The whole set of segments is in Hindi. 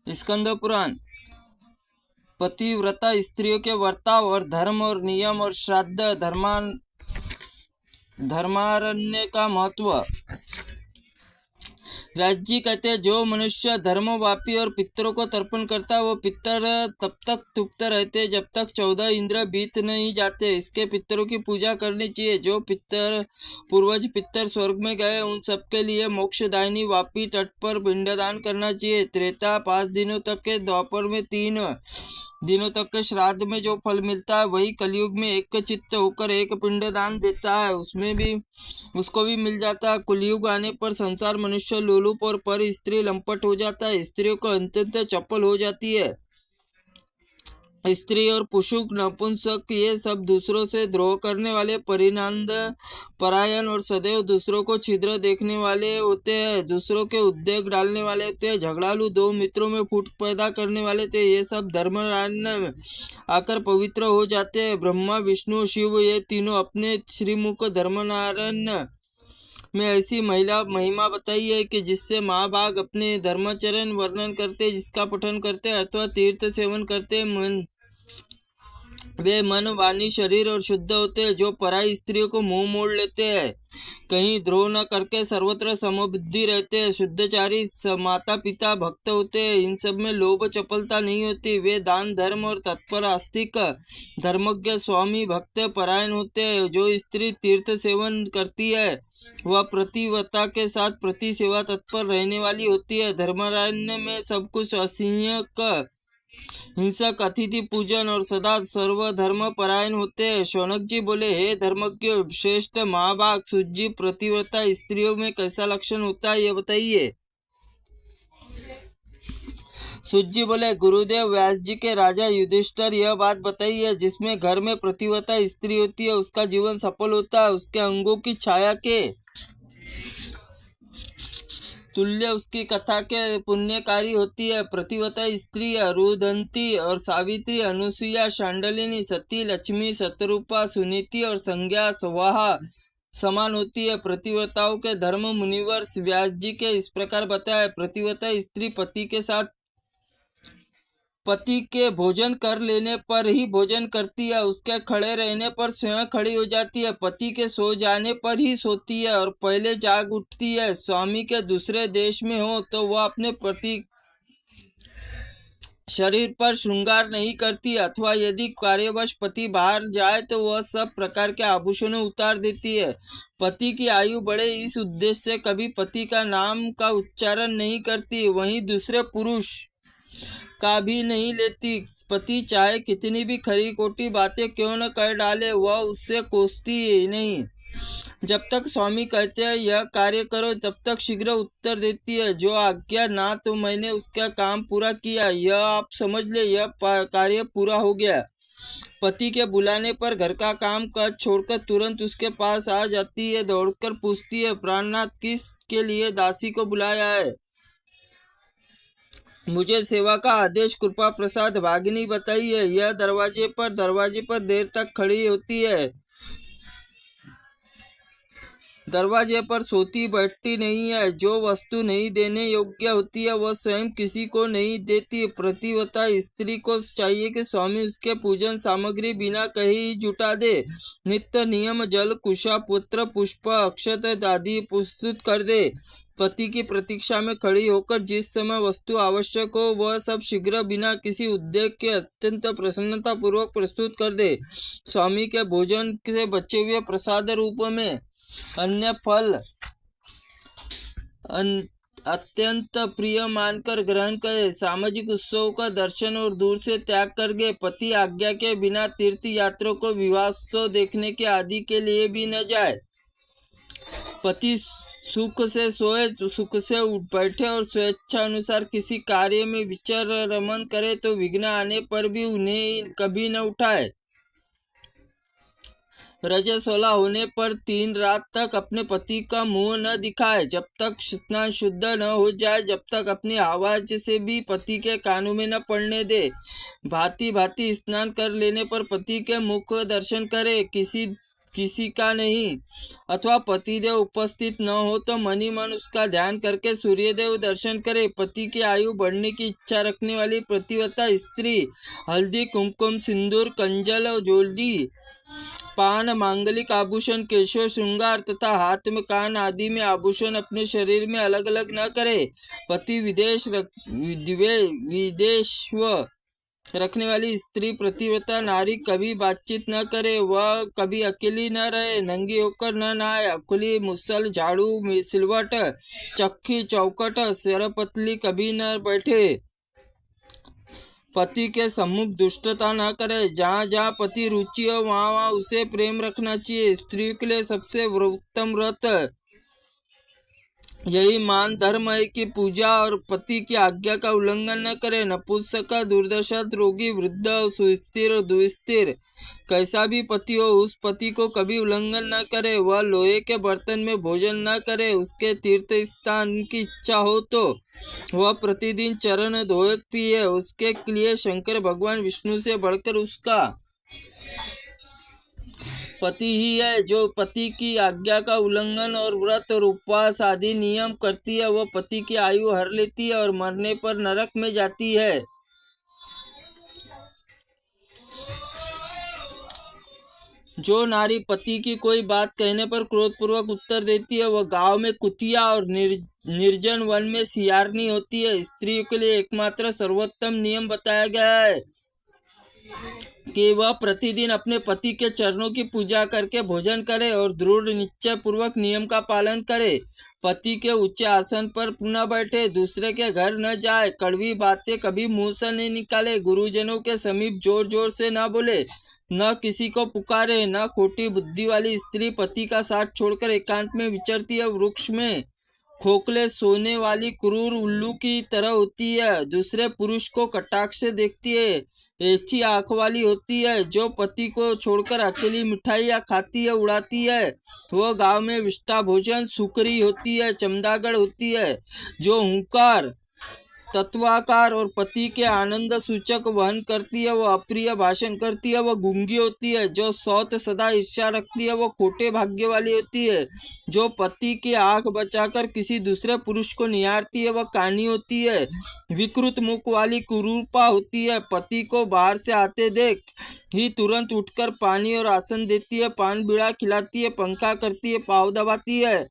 स्कंद पुराण। पतिव्रता स्त्रियों के वर्ताव और धर्म और नियम और श्राद्ध धर्मारण्य का महत्व। व्यास जी कहते हैं, जो मनुष्य धर्मवापी और पितरों को तर्पण करता है वो पितर तब तक तृप्त रहते जब तक 14 इंद्र बीत नहीं जाते। इसके पितरों की पूजा करनी चाहिए। जो पूर्वज पितर स्वर्ग में गए उन सबके लिए मोक्षदायिनी वापी तट पर पिंडदान करना चाहिए। त्रेता 5 दिनों तक के, द्वापर में 3 दिनों तक के श्राद्ध में जो फल मिलता है वही कलयुग में एक चित्त होकर एक पिंडदान देता है, उसको भी मिल जाता है। कलयुग आने पर संसार मनुष्य लोलुप और पर स्त्री लंपट हो जाता है। स्त्रियों को अत्यंत चपल हो जाती है। स्त्री और पुरुष नपुंसक ये सब दूसरों से द्रोह करने वाले, परिणाम परायण और सदैव दूसरों को छिद्र देखने वाले होते हैं, दूसरों के उद्योग डालने वाले होते हैं, झगड़ालू, दो मित्रों में फूट पैदा करने वाले थे। ये सब धर्मारण्य में आकर पवित्र हो जाते हैं। ब्रह्मा विष्णु शिव ये तीनों अपने श्रीमुख धर्मारण्य में ऐसी महिमा बताई है कि जिससे महाभाग अपने धर्माचरण वर्णन करते, जिसका पठन करते अथवा तीर्थ सेवन करते वे मन वाणी शरीर और शुद्ध होते हैं। जो पराई स्त्रियों को मुंह मोड़ लेते हैं, कहीं द्रोह न करके सर्वत्र समबुद्धि रहते हैं, शुद्धचारी माता पिता भक्त होते हैं, इन सब में लोभ चपलता नहीं होती। वे दान धर्म और तत्पर आस्तिक धर्मज्ञ स्वामी भक्त परायण होते हैं। जो स्त्री तीर्थ सेवन करती है वह प्रतिव्रता के साथ प्रति सेवा तत्पर रहने वाली होती है। धर्मारण्य में सब कुछ असह्यक, हिंसक, अतिथि पूजन और सदा सर्वधर्म परायण होते हैं। शौनक जी बोले, हे धर्मज्ञ श्रेष्ठ महाभाग सूजी, प्रतिव्रता स्त्रियों में कैसा लक्षण होता है ये बताइए। सूत जी बोले, गुरुदेव व्यास जी के राजा युधिष्ठिर यह बात बताई है, जिसमें घर में प्रतिव्रता स्त्री होती है उसका जीवन सफल होता है। उसके अंगों की छाया के तुल्य उसकी कथा के पुण्यकारी होती है। प्रतिव्रता स्त्री अरुधंती और सावित्री, अनुसुईया, शांडलिनी, सती, लक्ष्मी, शतरूपा, सुनीति और संज्ञा स्वाहा समान होती है। प्रतिव्रताओं के धर्म मुनिवर व्यास जी के इस प्रकार बताया। प्रतिव्रता स्त्री पति के भोजन कर लेने पर ही भोजन करती है, उसके खड़े रहने पर स्वयं खड़ी हो जाती है, पति के सो जाने पर ही सोती है और पहले जाग उठती है। स्वामी के दूसरे देश में हो तो वह अपने पति शरीर पर श्रृंगार नहीं करती, अथवा यदि कार्यवश पति बाहर जाए तो वह सब प्रकार के आभूषणों उतार देती है। पति की आयु बढ़े इस उद्देश्य से कभी पति का नाम का उच्चारण नहीं करती, वहीं दूसरे पुरुष का भी नहीं लेती। पति चाहे कितनी भी खरी खोटी बातें क्यों न कर डाले, वह उससे कोसती ही नहीं। जब तक स्वामी कहते हैं यह कार्य करो तब तक शीघ्र उत्तर देती है, जो आज्ञा ना तो मैंने उसका काम पूरा किया, यह आप समझ ले, यह कार्य पूरा हो गया। पति के बुलाने पर घर का काम काज छोड़कर तुरंत उसके पास आ जाती है, दौड़कर पूछती है, प्राणनाथ किस के लिए दासी को बुलाया है, मुझे सेवा का आदेश कृपा प्रसाद भागिनी बताइए। यह दरवाजे पर देर तक खड़ी होती है, दरवाजे पर सोती बैठती नहीं है। जो वस्तु नहीं देने योग्य होती है वह स्वयं किसी को नहीं देती। प्रतिव्रता स्त्री को चाहिए कि स्वामी उसके पूजन सामग्री बिना कहीं जुटा दे, नित्य नियम जल कुशा पुत्र पुष्प अक्षत आदि प्रस्तुत कर दे। पति की प्रतीक्षा में खड़ी होकर जिस समय वस्तु आवश्यक हो वह सब शीघ्र बिना किसी उद्योग के अत्यंत प्रसन्नता पूर्वक प्रस्तुत कर दे। स्वामी के भोजन से बचे हुए प्रसाद रूप में अन्य फल अत्यंत प्रिय मानकर ग्रहण करे। सामाजिक उत्सव का दर्शन और दूर से त्याग करके पति आज्ञा के बिना तीर्थ यात्रा को विवाहोत्सव देखने के आदि के लिए भी न जाए। पति सुख से सोए, सुख से उठ बैठे और स्वेच्छा अनुसार किसी कार्य में विचार रमन करे तो विघ्न आने पर भी उन्हें कभी न उठाए। रजस्वला होने पर 3 रात तक अपने पति का मुंह न दिखाए, जब तक स्नान शुद्ध न हो जाए, जब तक अपनी आवाज से भी पति के कानों में न पड़ने दे। भांति भांति स्नान कर लेने पर पति के मुख दर्शन करे। किसी किसी का नहीं, अथवा पतिदेव उपस्थित न हो तो मनी मन उसका ध्यान करके सूर्यदेव दर्शन करे। पति की आयु बढ़ने की इच्छा रखने वाली प्रतिव्रता स्त्री हल्दी, कुमकुम, सिंदूर, कंजल और ज्वेलरी, पान, मांगलिक आभूषण, केशव श्रृंगार तथा हाथ में, कान आदि में आभूषण अपने शरीर में अलग अलग न करे। पति विदेश रखने वाली स्त्री प्रतिव्रता नारी कभी बातचीत न करे, वह कभी अकेली न रहे, नंगी होकर न नहाए, खुली मुसल, झाड़ू, सिलवट, चक्की, चौकट, सरपतली कभी न बैठे। पति के सम्मुख दुष्टता न करे। जहाँ जहाँ पति रुचि हो वहाँ वहाँ उसे प्रेम रखना चाहिए। स्त्री के लिए सबसे उत्तम व्रत यही मान धर्म है कि पूजा और पति की आज्ञा का उल्लंघन न करे। नपुंसक, दुर्दशा, रोगी, वृद्ध, सुस्थिर और दुस्थिर कैसा भी पति हो, उस पति को कभी उल्लंघन न करे। वह लोहे के बर्तन में भोजन न करे। उसके तीर्थ स्थान की इच्छा हो तो वह प्रतिदिन चरण धोए पिए। उसके लिए शंकर भगवान विष्णु से बढ़कर उसका पति ही है। जो पति की आज्ञा का उल्लंघन और व्रत और उपवास आदि नियम करती है, वह पति की आयु हर लेती है और मरने पर नरक में जाती है। जो नारी पति की कोई बात कहने पर क्रोधपूर्वक उत्तर देती है, वह गांव में कुतिया और निर्जन वन में सियारनी होती है। स्त्री के लिए एकमात्र सर्वोत्तम नियम बताया गया है कि वह प्रतिदिन अपने पति के चरणों की पूजा करके भोजन करे और दृढ़ निश्चय पूर्वक नियम का पालन करे। पति के ऊंचे आसन पर न बैठे, दूसरे के घर न जाए, कड़वी बातें कभी मुंह से नहीं निकाले, गुरुजनों के समीप जोर जोर से न बोले, न किसी को पुकारे। न खोटी बुद्धि वाली स्त्री पति का साथ छोड़कर एकांत में विचरती है। वृक्ष में खोखले सोने वाली क्रूर उल्लू की तरह होती है। दूसरे पुरुष को कटाक्ष से देखती है। ऐसी आंख वाली होती है। जो पति को छोड़कर अकेली मिठाइयाँ खाती है, उड़ाती है, वह गांव में विष्टा भोजन सुकरी होती है, चमदागढ़ होती है। जो हुंकार, तत्वाकार और पति के आनंद सूचक वहन करती है, वह अप्रिय भाषण करती है, वह गूंगी होती है। जो सौत सदा ईर्ष्या रखती है, वह खोटे भाग्य वाली होती है। जो पति की आंख बचाकर किसी दूसरे पुरुष को निहारती है, वह कानी होती है। विकृत मुख वाली कुरूपा होती है। पति को बाहर से आते देख ही तुरंत उठकर पानी और आसन देती है, पान बीड़ा खिलाती है, पंखा करती है, पाँव दबाती है,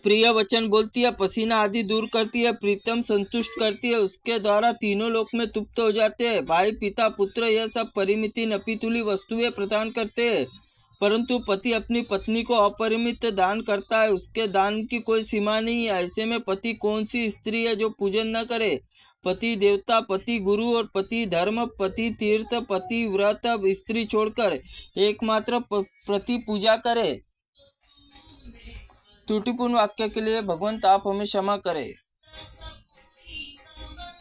प्रिय वचन बोलती है, पसीना आदि दूर करती है, प्रीतम संतुष्ट करती है। उसके द्वारा तीनों लोक में तृप्त हो जाते हैं। भाई, पिता, पुत्र यह सब परिमिति नपीतुली वस्तुएं प्रदान करते हैं, परंतु पति अपनी पत्नी को अपरिमित दान करता है। उसके दान की कोई सीमा नहीं है। ऐसे में पति कौन सी स्त्री है जो पूजन न करे? पति देवता, पति गुरु और पति धर्म, पति तीर्थ, पति व्रत स्त्री छोड़कर एकमात्र पति पूजा करे। त्रुटिपूर्ण वाक्य के लिए भगवंत आप हमें क्षमा करें।